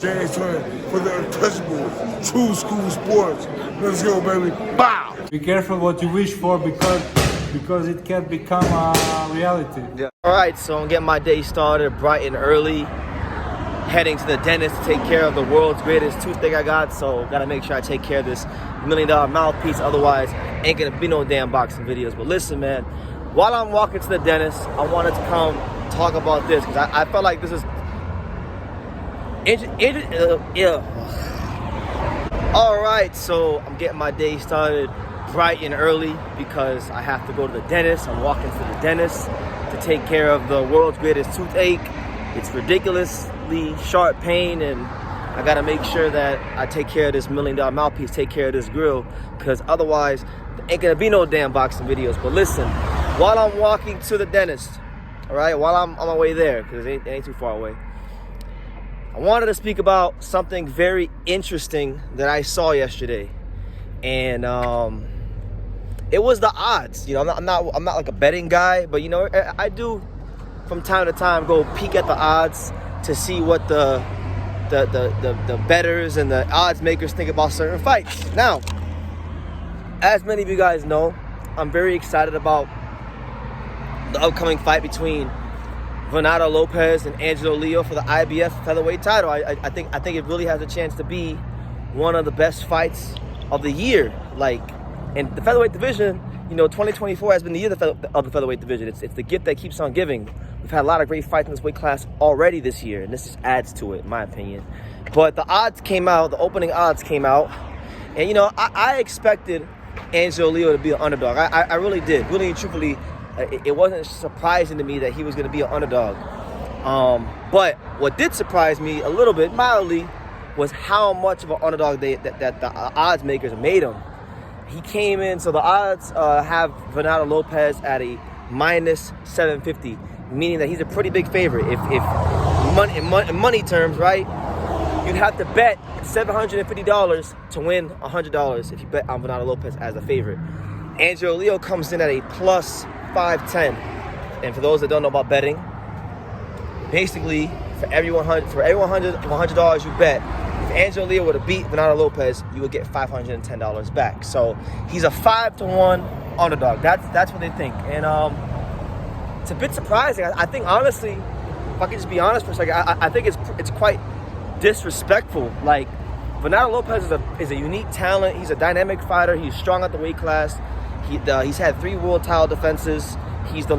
James Twin for the untouchable true school sports. Let's go, baby. Bow! Be careful what you wish for because it can become a reality. Yeah. All right, so I'm getting my day started bright and early. Heading to the dentist to take care of the world's greatest toothache I got. So gotta make sure I take care of this $1 million mouthpiece. Otherwise, ain't gonna be no damn boxing videos. But listen, man, while I'm walking to the dentist, I wanted to come talk about this because I felt like this is All right, so I'm getting my day started bright and early because I have to go to the dentist. I'm walking to the dentist to take care of the world's greatest toothache. It's ridiculously sharp pain, and I gotta make sure that I take care of this $1 million mouthpiece, take care of this grill, because otherwise there ain't gonna be no damn boxing videos. But listen, while I'm walking to the dentist, all right, while I'm on my way there, because it ain't too far away, I wanted to speak about something very interesting that I saw yesterday, and it was the odds. You know, I'm not like a betting guy, but you know, I do from time to time go peek at the odds to see what the bettors and the odds makers think about certain fights. Now, as many of you guys know, I'm very excited about the upcoming fight between Venado Lopez and Angelo for the IBF featherweight title. I think it really has a chance to be one of the best fights of the year. Like, in the featherweight division, you know, 2024 has been the year of the featherweight division. It's the gift that keeps on giving. We've had a lot of great fights in this weight class already this year, and this just adds to it, in my opinion. But the odds came out, the opening odds came out, and you know, I expected Angelo to be an underdog. I really did. Really and truthfully, it wasn't surprising to me that he was going to be an underdog. But what did surprise me a little bit, mildly, was how much of an underdog that the odds makers made him. He came in, so the odds have Venado Lopez at a minus 750, meaning that he's a pretty big favorite. If in money terms, right, you'd have to bet $750 to win $100 if you bet on Venado Lopez as a favorite. Angelo comes in at a plus 510, and for those that don't know about betting, basically for every $100 you bet, if Angelo were to beat Venado Lopez, you would get $510 back. So he's a 5-to-1 underdog. That's what they think, and it's a bit surprising. I think, honestly, if I could just be honest for a second, I think it's quite disrespectful. Like, Venado Lopez is a unique talent. He's a dynamic fighter. He's strong at the weight class. He's had 3 world title defenses. He's the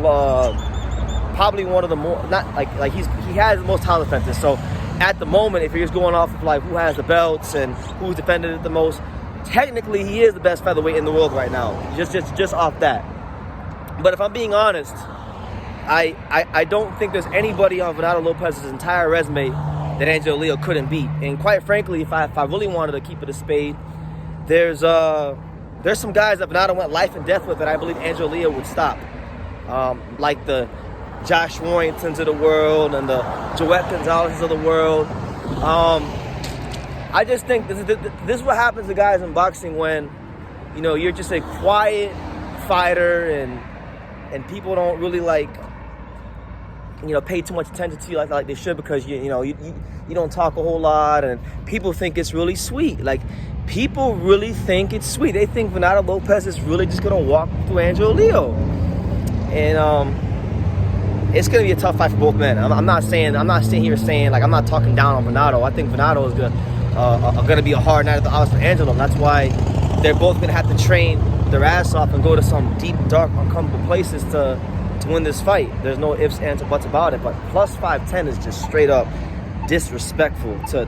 probably one of the more, not like he has the most title defenses. So at the moment, if you're just going off of like who has the belts and who's defended it the most, technically he is the best featherweight in the world right now. Just off that. But if I'm being honest, I don't think there's anybody on Venado Lopez's entire resume that Angelo couldn't beat. And quite frankly, if I really wanted to keep it a spade, there's some guys that Venado went life and death with that I believe Angelo would stop. Like the Josh Warringtons of the world and the Joet Gonzalez's of the world. I just think this is what happens to guys in boxing when, you know, you're just a quiet fighter and people don't really like, you know, pay too much attention to you like they should, because you don't talk a whole lot, and people think it's really sweet. Like, people really think it's sweet. They think Venado Lopez is really just gonna walk through Angelo, and it's gonna be a tough fight for both men. I'm not sitting here saying, like, I'm not talking down on Venado. I think Venado is gonna be a hard night at the odds for Angelo. That's why they're both gonna have to train their ass off and go to some deep, dark, uncomfortable places to win this fight. There's no ifs, ands, or buts about it. But plus 510 is just straight up disrespectful to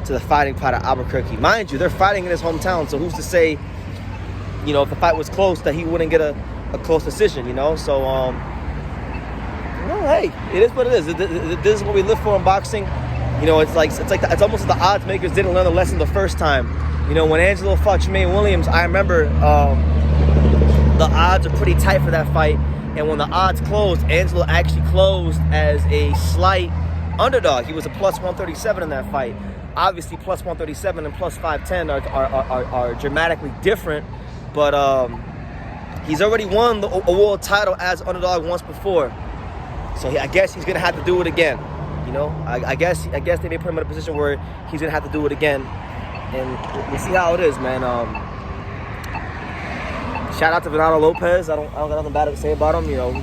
the fighting pot of Albuquerque. Mind you, they're fighting in his hometown, so who's to say, you know, if the fight was close, that he wouldn't get a close decision, you know? So, hey, it is what it is. This is what we live for in boxing. You know, it's almost like the odds makers didn't learn the lesson the first time. You know, when Angelo fought Jermaine Williams, I remember the odds are pretty tight for that fight. And when the odds closed, Angelo actually closed as a slight underdog. He was a plus 137 in that fight. Obviously, plus 137 and plus 510 are dramatically different. But he's already won a world title as underdog once before. So I guess he's going to have to do it again. You know, I guess they may put him in a position where he's gonna have to do it again, and we'll see how it is, man. Shout out to Venado Lopez. I don't got nothing bad to say about him. You know,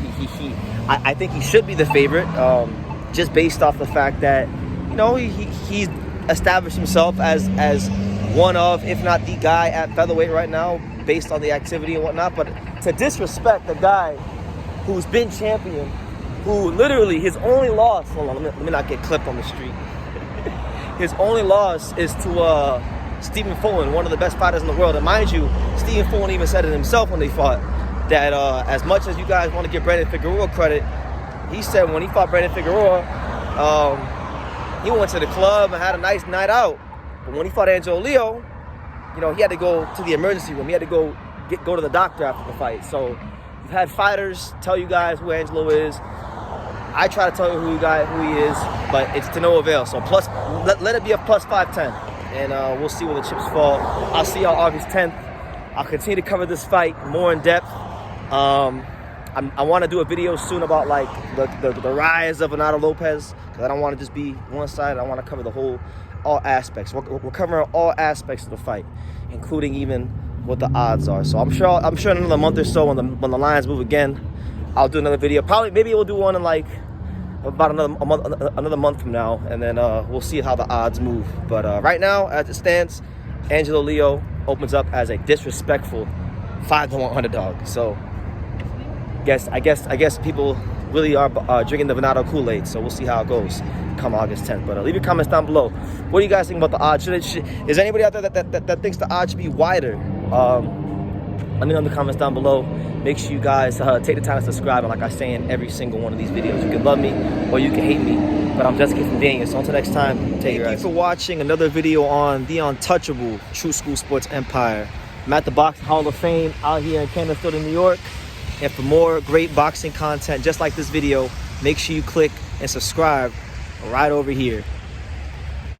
I think he should be the favorite, just based off the fact that, you know, he's established himself as one of, if not the guy at featherweight right now, based on the activity and whatnot. But to disrespect the guy who's been champion, who literally his only loss, hold on, let me not get clipped on the street. His only loss is to Stephen Fulton, one of the best fighters in the world. And mind you, Stephen Fulton even said it himself when they fought, that as much as you guys want to give Brandon Figueroa credit, he said when he fought Brandon Figueroa, he went to the club and had a nice night out. But when he fought Angelo, you know, he had to go to the emergency room. He had to go to the doctor after the fight. So you've had fighters tell you guys who Angelo is. I try to tell you who he is, but it's to no avail. So let it be a plus 510, and we'll see where the chips fall. I'll see y'all August 10th. I'll continue to cover this fight more in depth. I want to do a video soon about like the rise of Venado Lopez, because I don't want to just be one side. I want to cover all aspects. We're covering all aspects of the fight, including even what the odds are. So I'm sure in another month or so, when the lines move again, I'll do another video. Maybe we'll do one in like about another month from now, and then we'll see how the odds move. But right now, as it stands, Angelo Leo opens up as a disrespectful 5-1 underdog. So I guess people really are drinking the Venado Kool-Aid. So we'll see how it goes come August 10th. But leave your comments down below. What do you guys think about the odds? Is anybody out there that thinks the odds should be wider? Let me know in the comments down below. Make sure you guys take the time to subscribe. And like I say in every single one of these videos, you can love me or you can hate me, but I'm Jessica from Daniel. So until next time, take care. Thank you for watching another video on the untouchable True School Sports Empire. I'm at the Boxing Hall of Fame out here in Canterbury, New York. And for more great boxing content just like this video, make sure you click and subscribe right over here.